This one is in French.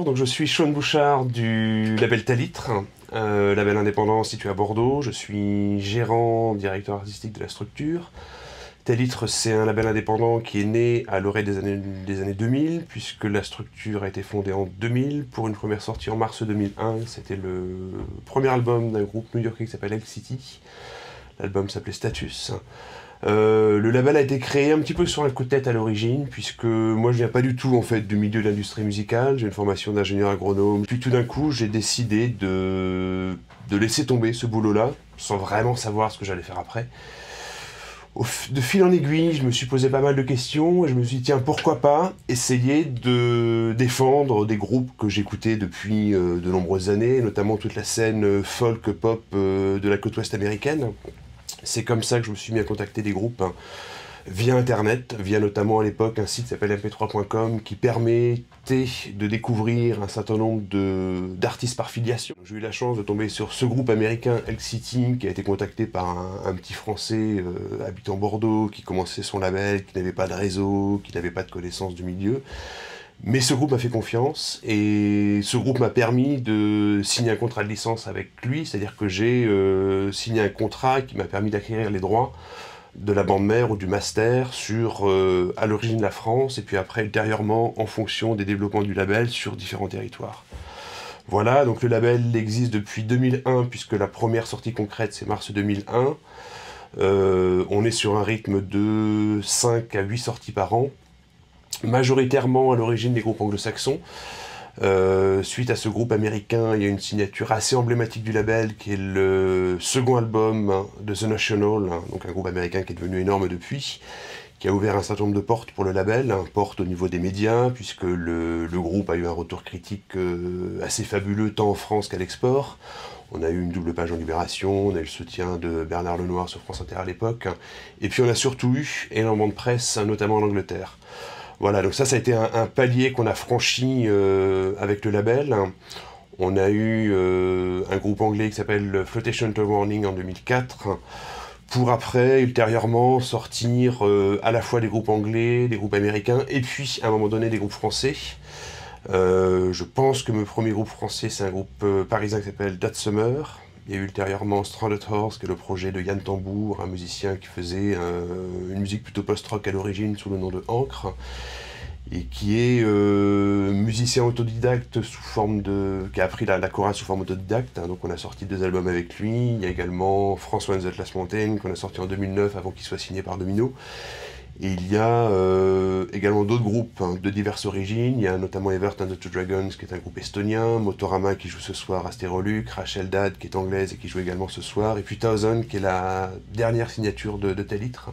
donc je suis Sean Bouchard du label Talitre, label indépendant situé à Bordeaux. Je suis gérant, directeur artistique de la structure. Talitre, c'est un label indépendant qui est né à l'orée des années 2000, puisque la structure a été fondée en 2000 pour une première sortie en mars 2001. C'était le premier album d'un groupe new-yorkais qui s'appelle L-City. L'album s'appelait Status. Le label a été créé un petit peu sur un coup de tête à l'origine, puisque moi je viens pas du tout en fait du milieu de l'industrie musicale, j'ai une formation d'ingénieur agronome. Puis tout d'un coup j'ai décidé de laisser tomber ce boulot-là, sans vraiment savoir ce que j'allais faire après. De fil en aiguille, je me suis posé pas mal de questions et je me suis dit tiens, pourquoi pas essayer de défendre des groupes que j'écoutais depuis de nombreuses années, notamment toute la scène folk pop de la côte ouest américaine. C'est comme ça que je me suis mis à contacter des groupes via internet, via notamment à l'époque un site qui s'appelle mp3.com qui permettait de découvrir un certain nombre d'artistes par filiation. J'ai eu la chance de tomber sur ce groupe américain L-City qui a été contacté par un petit français habitant Bordeaux qui commençait son label, qui n'avait pas de réseau, qui n'avait pas de connaissance du milieu. Mais ce groupe m'a fait confiance et ce groupe m'a permis de signer un contrat de licence avec lui, c'est-à-dire que j'ai signé un contrat qui m'a permis d'acquérir les droits de la bande mère ou du master sur à l'origine la France et puis après ultérieurement en fonction des développements du label sur différents territoires. Voilà, donc le label existe depuis 2001 puisque la première sortie concrète c'est mars 2001. On est sur un rythme de 5 à 8 sorties par an. Majoritairement à l'origine des groupes anglo-saxons. Suite à ce groupe américain, il y a une signature assez emblématique du label qui est le second album de The National, donc un groupe américain qui est devenu énorme depuis, qui a ouvert un certain nombre de portes pour le label, portes au niveau des médias, puisque le groupe a eu un retour critique assez fabuleux tant en France qu'à l'export. On a eu une double page en Libération, on a eu le soutien de Bernard Lenoir sur France Inter à l'époque, et puis on a surtout eu énormément de presse, notamment en Angleterre. Voilà, donc ça a été un palier qu'on a franchi avec le label. On a eu un groupe anglais qui s'appelle Flotation to Warning en 2004, pour après, ultérieurement, sortir à la fois des groupes anglais, des groupes américains, et puis à un moment donné des groupes français. Je pense que mon premier groupe français, c'est un groupe parisien qui s'appelle That Summer. Il y a eu ultérieurement Stranded Horse, qui est le projet de Yann Tambour, un musicien qui faisait une musique plutôt post-rock à l'origine sous le nom de Ancre, et qui est musicien autodidacte sous forme qui a appris la chorale sous forme autodidacte. Donc on a sorti 2 albums avec lui. Il y a également François and the Atlas Mountain qu'on a sorti en 2009 avant qu'il soit signé par Domino. Et il y a également d'autres groupes de diverses origines. Il y a notamment Evert and the Two Dragons, qui est un groupe estonien, Motorama qui joue ce soir à Stéroluc, Rachel Dad qui est anglaise et qui joue également ce soir, et puis Thousand qui est la dernière signature de Talitre.